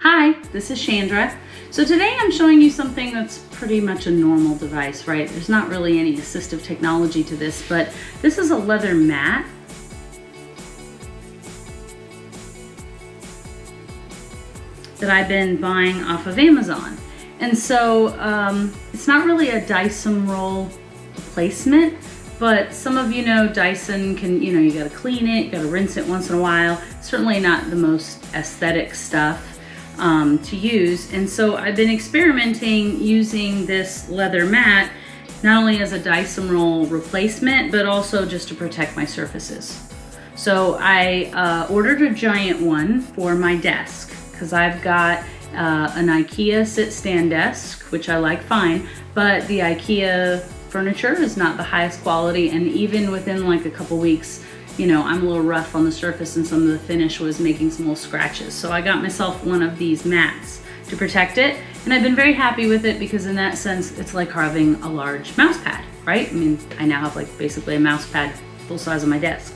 Hi, this is Chandra. So today I'm showing you something that's pretty much a normal device, right? There's not really any assistive technology to this, but this is a leather mat. That I've been buying off of Amazon. And so it's not really a Dycem roll replacement, but some of you know Dycem can, you gotta clean it, you gotta rinse it once in a while. Certainly not the most aesthetic stuff to use. And so I've been experimenting using this leather mat, not only as a Dycem roll replacement, but also just to protect my surfaces. So I ordered a giant one for my desk, because I've got an IKEA sit-stand desk, which I like fine, but the IKEA furniture is not the highest quality, and even within like a couple weeks, I'm a little rough on the surface and some of the finish was making some little scratches. So I got myself one of these mats to protect it, and I've been very happy with it because in that sense, it's like having a large mouse pad, right? I mean, I now have like basically a mouse pad full size on my desk.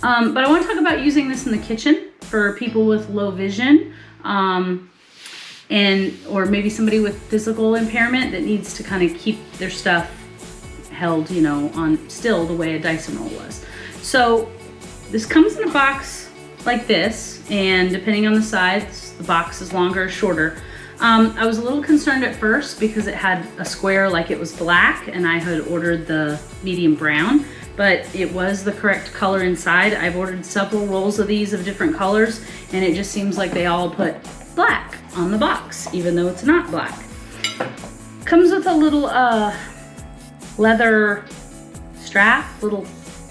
But I want to talk about using this in the kitchen for people with low vision, or maybe somebody with physical impairment that needs to kind of keep their stuff held, on still the way a Dycem roll was. So this comes in a box like this, and depending on the size, the box is longer or shorter. I was a little concerned at first because it had a square like it was black, and I had ordered the medium brown, but it was the correct color inside. I've ordered several rolls of these of different colors, and it just seems like they all put black on the box, even though it's not black. Comes with a little leather strap, little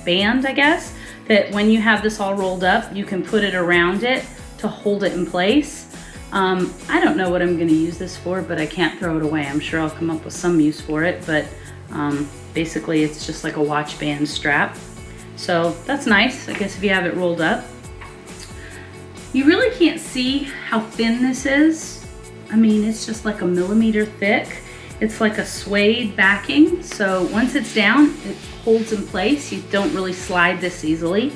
band, I guess, that when you have this all rolled up, you can put it around it to hold it in place. I don't know what I'm going to use this for, but I can't throw it away. I'm sure I'll come up with some use for it, but basically it's just like a watch band strap. So that's nice, I guess, if you have it rolled up. You really can't see how thin this is. I mean, it's just like a millimeter thick. It's like a suede backing, so once it's down, it holds in place. You don't really slide this easily.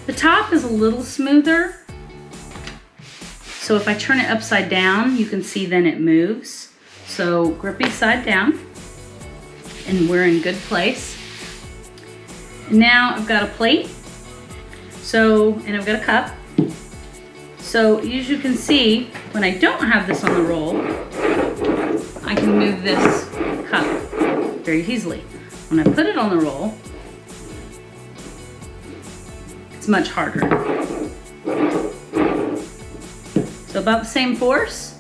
The top is a little smoother, so if I turn it upside down, you can see then it moves. So grippy side down, and we're in good place. Now I've got a plate, and I've got a cup. So as you can see, when I don't have this on the roll, I can move this cup very easily. When I put it on the roll, it's much harder. So about the same force,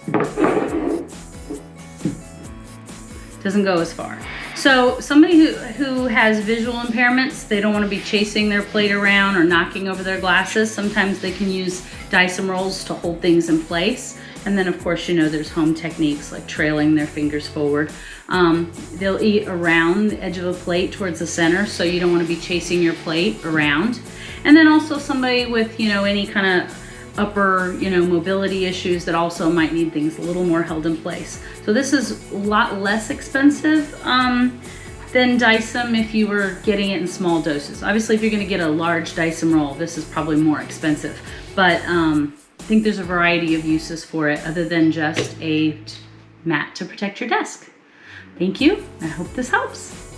doesn't go as far. So somebody who has visual impairments, they don't want to be chasing their plate around or knocking over their glasses. Sometimes they can use Dycem rolls to hold things in place. And then of course, there's home techniques like trailing their fingers forward. They'll eat around the edge of a plate towards the center, so you don't want to be chasing your plate around. And then also somebody with, any kind of upper, mobility issues that also might need things a little more held in place. So this is a lot less expensive than Dycem if you were getting it in small doses. Obviously, if you're going to get a large Dycem roll, this is probably more expensive. But I think there's a variety of uses for it other than just a mat to protect your desk. Thank you. I hope this helps.